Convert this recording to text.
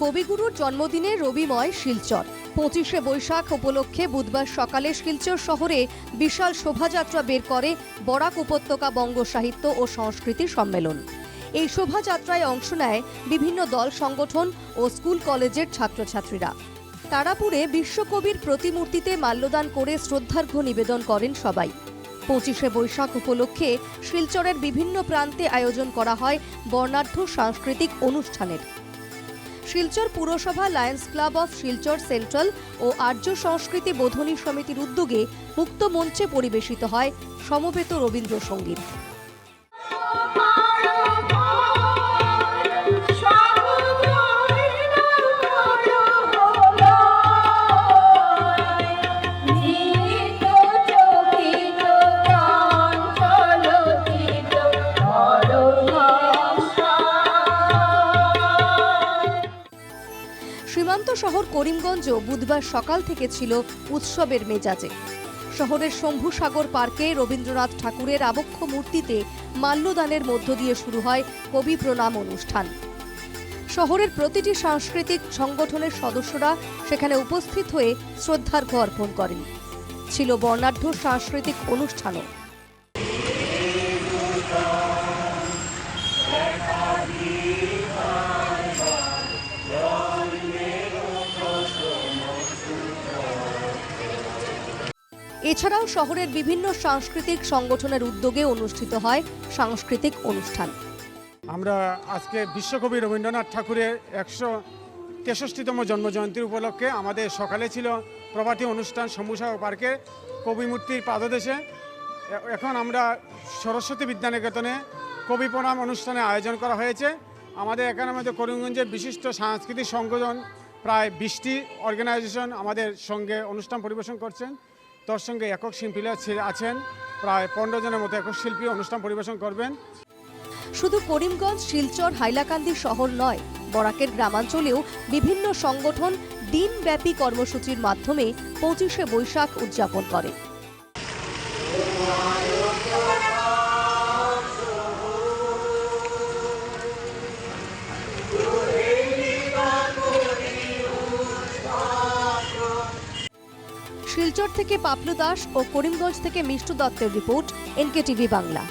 কবিগুরুর জন্মদিনে রবিময় শিলচর। 25শে বৈশাখ উপলক্ষে বুধবার সকালে শিলচর শহরে বিশাল শোভাযাত্রা বের করে বরাক উপত্যকা বঙ্গ সাহিত্য ও সংস্কৃতি সম্মেলন। এই শোভাযাত্রায় অংশ নেয় বিভিন্ন দল সংগঠন ও স্কুল কলেজের ছাত্রছাত্রীরা। তারাপুরে বিশ্বকবির প্রতিমূর্তিতে মাল্যদান করে শ্রদ্ধার্ঘ্য নিবেদন করেন সবাই। 25শে বৈশাখ উপলক্ষে শিলচরের বিভিন্ন প্রান্তে আয়োজন করা হয় বর্ণাঢ্য সাংস্কৃতিক অনুষ্ঠানের। শিলচর পুরসভা lions club of Silchar central ও আর্য সংস্কৃতি বোধনী সমিতির উদ্যোগে মুক্ত মঞ্চে পরিবেশিত হয় সমবেত রবীন্দ্রসঙ্গীত। সীমান্ত শহর করিমগঞ্জ বুধবার সকাল থেকে ছিল উৎসবের মেজাজে। শহরের শম্ভুসাগর পার্কে রবীন্দ্রনাথ ঠাকুরের আবক্ষ মূর্তিতে মাল্যদানের মধ্য দিয়ে শুরু হয় কবি প্রণাম অনুষ্ঠান। শহরের প্রতিটি সাংস্কৃতিক সংগঠনের সদস্যরা সেখানে উপস্থিত হয়ে শ্রদ্ধার্ঘ্য অর্পণ করেন। ছিল বর্ণাঢ্য সাংস্কৃতিক অনুষ্ঠানও। এছাড়াও শহরের বিভিন্ন সাংস্কৃতিক সংগঠনের উদ্যোগে অনুষ্ঠিত হয় সাংস্কৃতিক অনুষ্ঠান। আমরা আজকে বিশ্বকবি রবীন্দ্রনাথ ঠাকুরের 163তম জন্মজয়ন্তী উপলক্ষে আমাদের সকালে ছিল প্রভাতী অনুষ্ঠান শম্ভুসাগর পার্কে কবি মূর্তির পাদদেশে। এখন আমরা সরস্বতী বিদ্যানিকেতনে কবি প্রণাম অনুষ্ঠানের আয়োজন করা হয়েছে। আমাদের এখানে আমাদের করিমগঞ্জের বিশিষ্ট সাংস্কৃতিক সংগঠন প্রায় 20টি অর্গানাইজেশন আমাদের সঙ্গে অনুষ্ঠান পরিবেশন করছেন। তার সঙ্গে একক শিল্পীরা আছেন, প্রায় 15 জনের মতো একক শিল্পী অনুষ্ঠান পরিবেশন করবেন। শুধু করিমগঞ্জ, শিলচর, হাইলাকান্দি শহর নয়, বরাকের গ্রামাঞ্চলেও বিভিন্ন সংগঠন দিনব্যাপী কর্মসূচির মাধ্যমে 25শে বৈশাখ উদযাপন করে। শিলচর থেকে পাপলু দাস ও করিমগঞ্জ থেকে মিষ্টু দত্তের রিপোর্ট, NKTV বাংলা।